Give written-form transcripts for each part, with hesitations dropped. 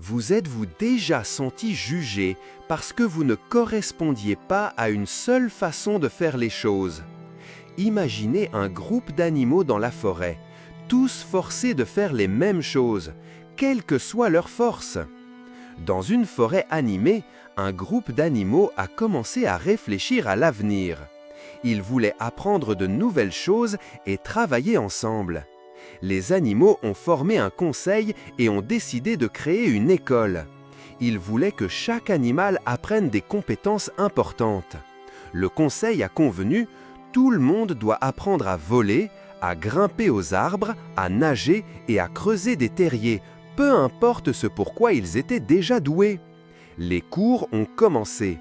Vous êtes-vous déjà senti jugé parce que vous ne correspondiez pas à une seule façon de faire les choses? Imaginez un groupe d'animaux dans la forêt, tous forcés de faire les mêmes choses, quelle que soit leur force. Dans une forêt animée, un groupe d'animaux a commencé à réfléchir à l'avenir. Ils voulaient apprendre de nouvelles choses et travailler ensemble. Les animaux ont formé un conseil et ont décidé de créer une école. Ils voulaient que chaque animal apprenne des compétences importantes. Le conseil a convenu, tout le monde doit apprendre à voler, à grimper aux arbres, à nager et à creuser des terriers, peu importe ce pourquoi ils étaient déjà doués. Les cours ont commencé.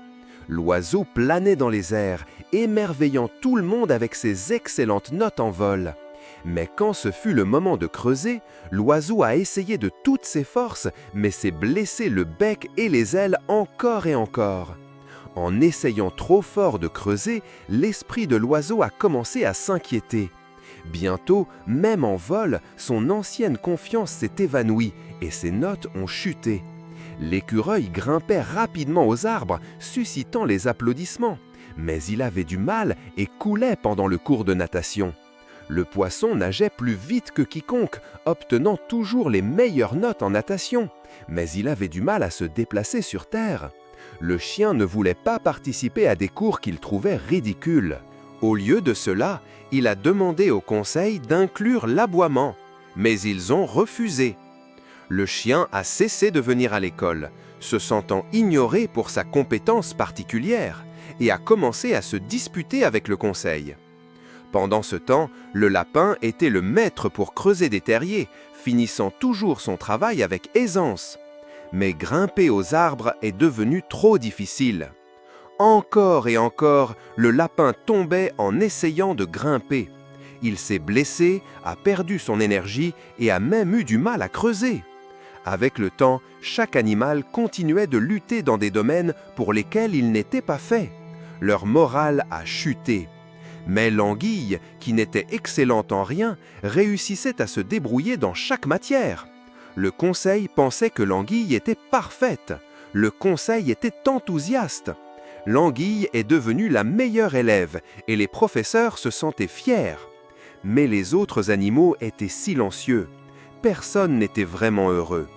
L'oiseau planait dans les airs, émerveillant tout le monde avec ses excellentes notes en vol. Mais quand ce fut le moment de creuser, l'oiseau a essayé de toutes ses forces, mais s'est blessé le bec et les ailes encore et encore. En essayant trop fort de creuser, l'esprit de l'oiseau a commencé à s'inquiéter. Bientôt, même en vol, son ancienne confiance s'est évanouie et ses notes ont chuté. L'écureuil grimpait rapidement aux arbres, suscitant les applaudissements. Mais il avait du mal et coulait pendant le cours de natation. Le poisson nageait plus vite que quiconque, obtenant toujours les meilleures notes en natation. Mais il avait du mal à se déplacer sur terre. Le chien ne voulait pas participer à des cours qu'il trouvait ridicules. Au lieu de cela, il a demandé au conseil d'inclure l'aboiement. Mais ils ont refusé. Le chien a cessé de venir à l'école, se sentant ignoré pour sa compétence particulière, et a commencé à se disputer avec le conseil. Pendant ce temps, le lapin était le maître pour creuser des terriers, finissant toujours son travail avec aisance. Mais grimper aux arbres est devenu trop difficile. Encore et encore, le lapin tombait en essayant de grimper. Il s'est blessé, a perdu son énergie et a même eu du mal à creuser. Avec le temps, chaque animal continuait de lutter dans des domaines pour lesquels il n'était pas fait. Leur morale a chuté. Mais l'anguille, qui n'était excellente en rien, réussissait à se débrouiller dans chaque matière. Le conseil pensait que l'anguille était parfaite. Le conseil était enthousiaste. L'anguille est devenue la meilleure élève et les professeurs se sentaient fiers. Mais les autres animaux étaient silencieux. Personne n'était vraiment heureux.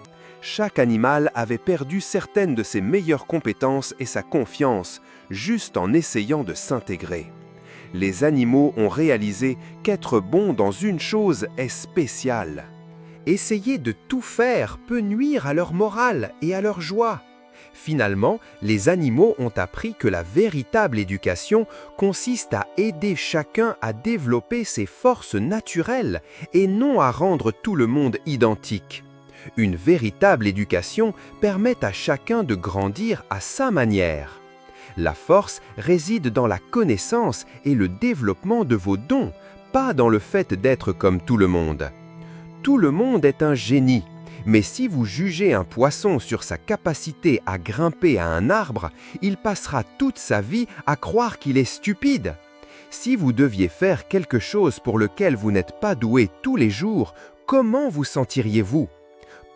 Chaque animal avait perdu certaines de ses meilleures compétences et sa confiance, juste en essayant de s'intégrer. Les animaux ont réalisé qu'être bon dans une chose est spécial. Essayer de tout faire peut nuire à leur morale et à leur joie. Finalement, les animaux ont appris que la véritable éducation consiste à aider chacun à développer ses forces naturelles et non à rendre tout le monde identique. Une véritable éducation permet à chacun de grandir à sa manière. La force réside dans la connaissance et le développement de vos dons, pas dans le fait d'être comme tout le monde. Tout le monde est un génie, mais si vous jugez un poisson sur sa capacité à grimper à un arbre, il passera toute sa vie à croire qu'il est stupide. Si vous deviez faire quelque chose pour lequel vous n'êtes pas doué tous les jours, comment vous sentiriez-vous ?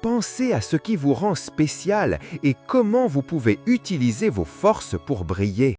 Pensez à ce qui vous rend spécial et comment vous pouvez utiliser vos forces pour briller.